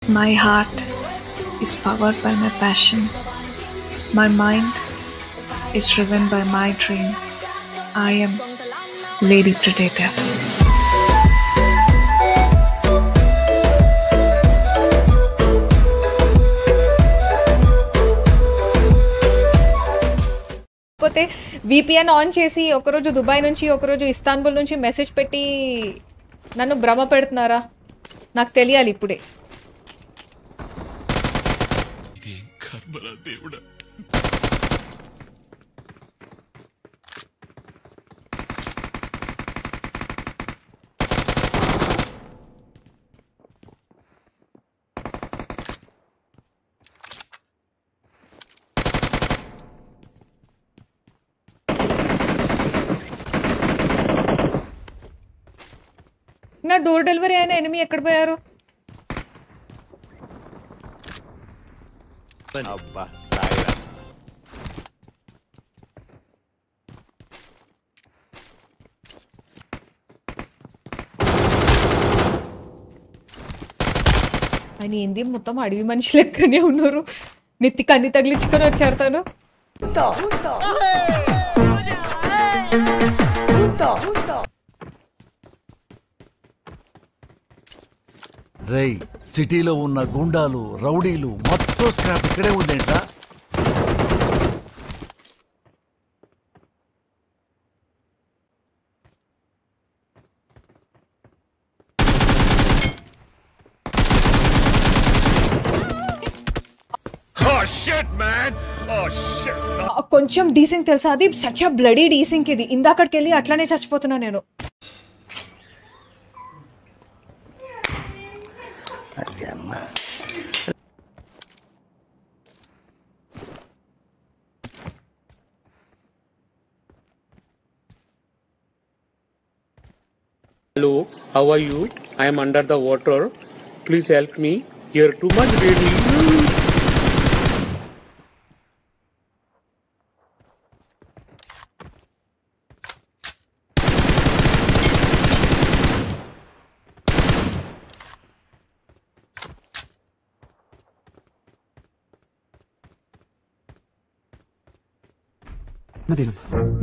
My heart is powered by my passion. My mind is driven by my dream. I am Lady Predator. పోతే VPN on చేసి ఒకరోజు Dubai నుంచి ఒకరోజు Istanbul నుంచి message పెట్టి నన్ను భ్రమ పెడుతున్నారా? నాకు తెలియాలి ఇప్పుడే. నా డోర్ డెలివరీ అయిన ఎనిమి ఎక్కడ పోయారు? ఆయన ఏంది మొత్తం అడవి మనిషి లెక్కనే ఉన్నారు. నెత్తికి అన్ని తగిలించుకొని వచ్చారు తను. రై సిటీలో ఉన్న గుండాలు రౌడీలు మొత్తం స్క్రాప్ ఇక్కడే ఉందేంట. కొంచెం డీసింగ్ తెలుసా? అది సచ్ అ బ్లడీ డీసింగ్. ఇది ఇందాకడికి వెళ్ళి అట్లానే చచ్చిపోతున్నా నేను. Hello, how are you? I am under the water. Please help me. Here too much really.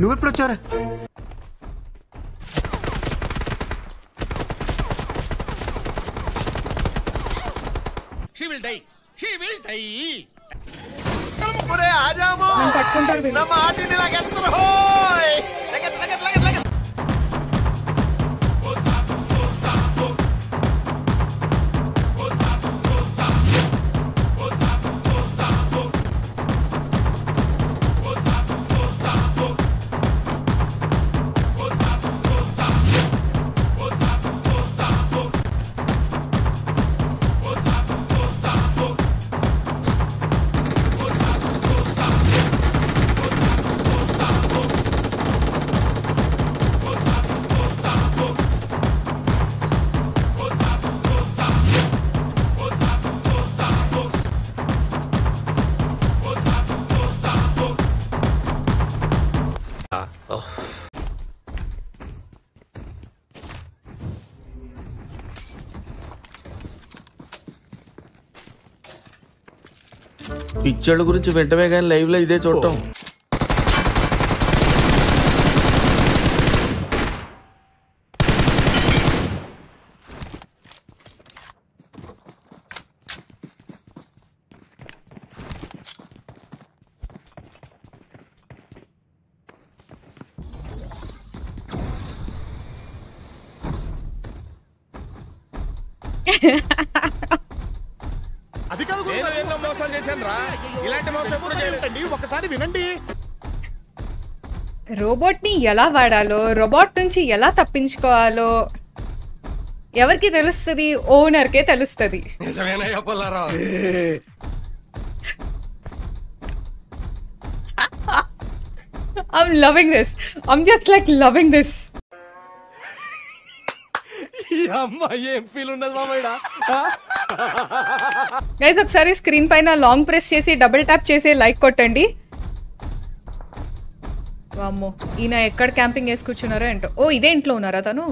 నువ్వెప్పుడు వచ్చారా? She will die. She will die. పట్టుకుంటారు. పిచ్చోళ్ళ గురించి వెంటనే కానీ లైవ్ లో ఇదే చూడటం. అది కాదు, మోసం చేశాను రా. ఇలాంటి మోసం ఎప్పుడు చేయలేదండి. ఒకసారి వినండి. రోబోట్ ని ఎలా వాడాలో, రోబోట్ నుంచి ఎలా తప్పించుకోవాలో ఎవరికి తెలుస్తుంది? ఓనర్కే తెలుస్తుంది. I'm loving this. I'm just like loving this. ఏం ఫీల్ ఉన్నది మామయ్య? గైస్ ఒకసారి స్క్రీన్ పైన లాంగ్ ప్రెస్ చేసి డబుల్ ట్యాప్ చేసి లైక్ కొట్టండి. వామ్మో, ఈయన ఎక్కడ క్యాంపింగ్ వేసి కూర్చున్నారో ఏంటో. ఓ ఇదే ఇంట్లో ఉన్నారా తను?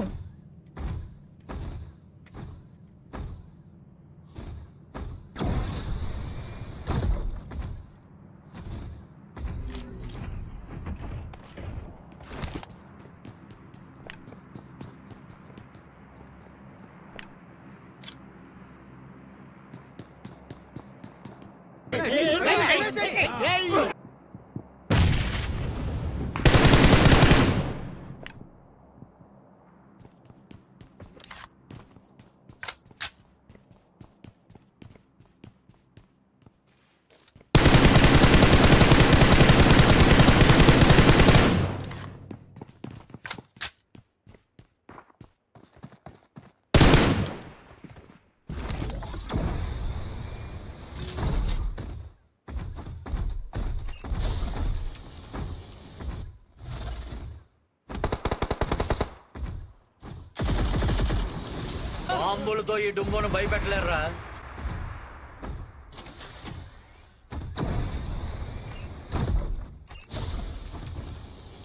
బాంబులతో ఈ డుంబును భయపెట్టలేరా.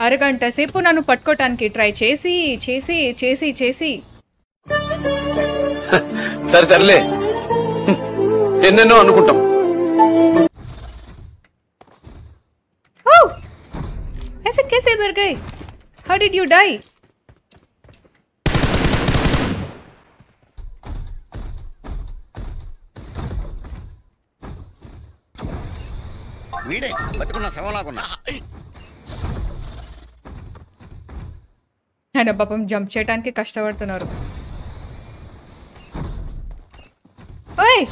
అరగంట సేపు నన్ను పట్టుకోవటానికి ట్రై చేసి చేసి చేసి చేసి సరే సర్లే, ఎన్నెన్నో అనుకుంటాం. ऐसे कैसे मर गए? How did you die? వీడే బతుకున్న శవంలాగున్నా. ఆయన పాపం జంప్ చేయడానికి కష్టపడుతున్నారు. ఓయ్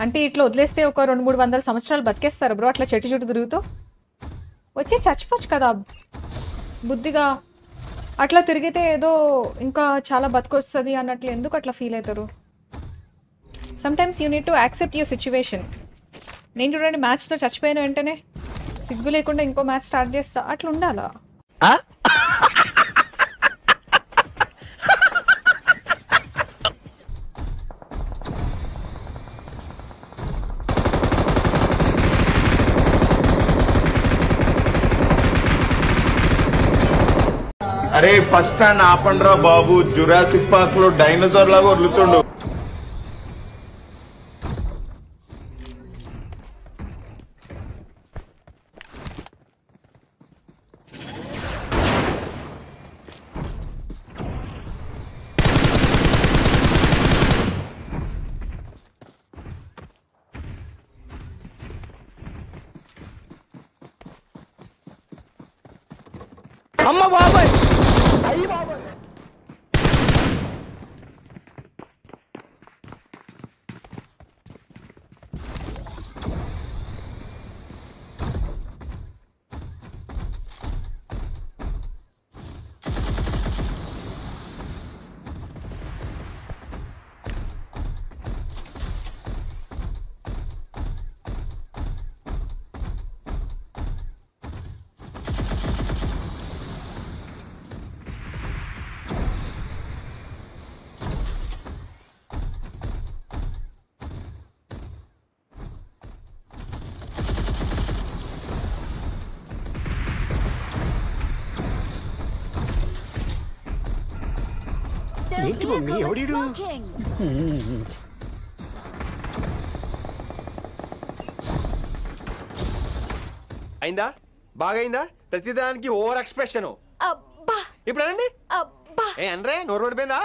అంటే ఇట్లా వదిలేస్తే ఒక 200-300 సంవత్సరాలు బతికేస్తారు బ్రో. అట్లా చెట్టు చుట్టూ తిరుగుతూ వచ్చి చచ్చిపోవచ్చు కదా బుద్ధిగా. అట్లా తిరిగితే ఏదో ఇంకా చాలా బతికొస్తుంది అన్నట్లు ఎందుకు అట్లా ఫీల్ అవుతారు? Sometimes you need to accept your situation. నేను చూడండి మ్యాచ్లో చచ్చిపోయిన వెంటనే సిగ్గు లేకుండా ఇంకో మ్యాచ్ స్టార్ట్ చేస్తా. అట్లా ఉండాలా? అరే ఫస్ట్ స్టాండ్ ఆపండ్రా బాబు, జురాసిక్ పార్క్ లో డైనోసార్ లాగా వదులుతుండు. అమ్మ బాబాయ్, అయ్యి బాబాయ్. ఏంటి మమ్మీ ఎవడీడు? అయిందా? బాగైందా? ప్రతిదానికి ఓవర్ ఎక్స్ప్రెషన్. ఇప్పుడు అనండి. ఏ అనరే, నోరు పడిపోయిందా?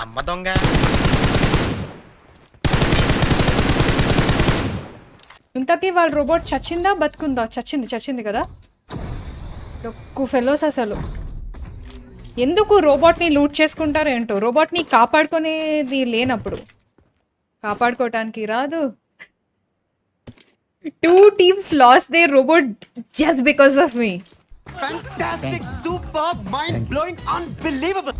అమ్మ దొంగ. ఇంతకీ వాళ్ళ రోబోట్ చచ్చిందా బతుకుందా? చచ్చింది కదా. డొక్కు ఫెలోస్ అసలు ఎందుకు రోబోట్ని లూట్ చేసుకుంటారో ఏంటో. రోబోట్ని కాపాడుకునేది లేనప్పుడు కాపాడుకోవటానికి రాదు. 2 teams lost their robot just because of me. Fantastic, superb, mind-blowing, unbelievable.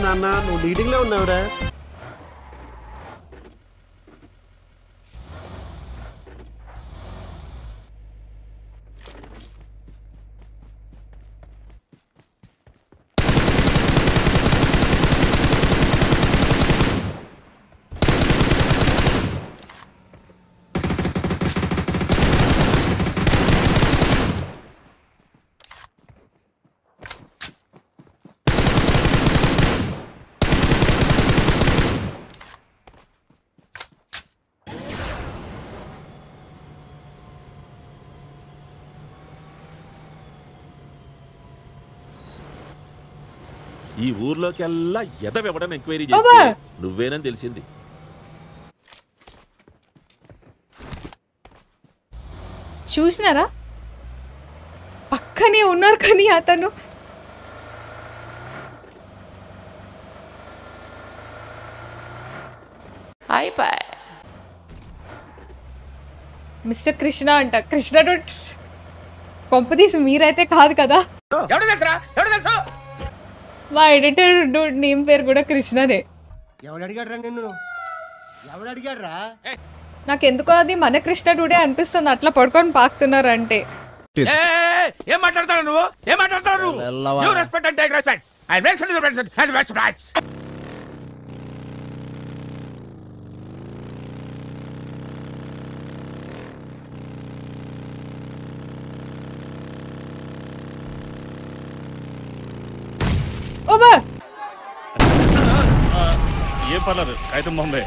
నాన్న నువ్వు లీడింగ్ లో ఉన్నావురా. ఈ ఊర్లోకెల్లా ఎదవెవడం ఎంక్వైరీ చేస్తే నువ్వేనని తెలిసింది. చూసినారా పక్కనే ఉన్నారు కానీ అతను మిస్టర్ కృష్ణ అంట. కృష్ణ కొంపదీసి మీరైతే కాదు కదా. మా ఎడిటర్ డూడ్ నేమ్ పేరు కూడా కృష్ణనే. నాకు ఎందుకో అది మన కృష్ణ డూడే అనిపిస్తుంది అట్లా పడుకొని పాకుతున్నారు అంటే. ఏం మాట్లాడతాడు నువ్వు? ఏం మాట్లాడతాడు నువ్వు? You respect and take respect. I respect the president and respect rights. ఓబా ఏం పర్లేదు కాగితం బొమ్మే.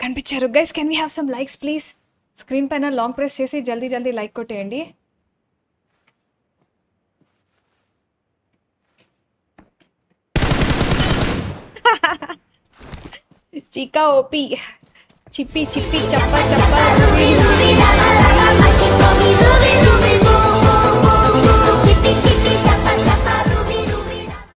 కనిపించారు guys. Can we have some likes please? Screen పైన లాంగ్ ప్రెస్ చేసి జల్దీ జల్దీ లైక్ కొట్టేయండి. చీకా ఓపి చిప్పి చిప్పి చప్ప చప్ప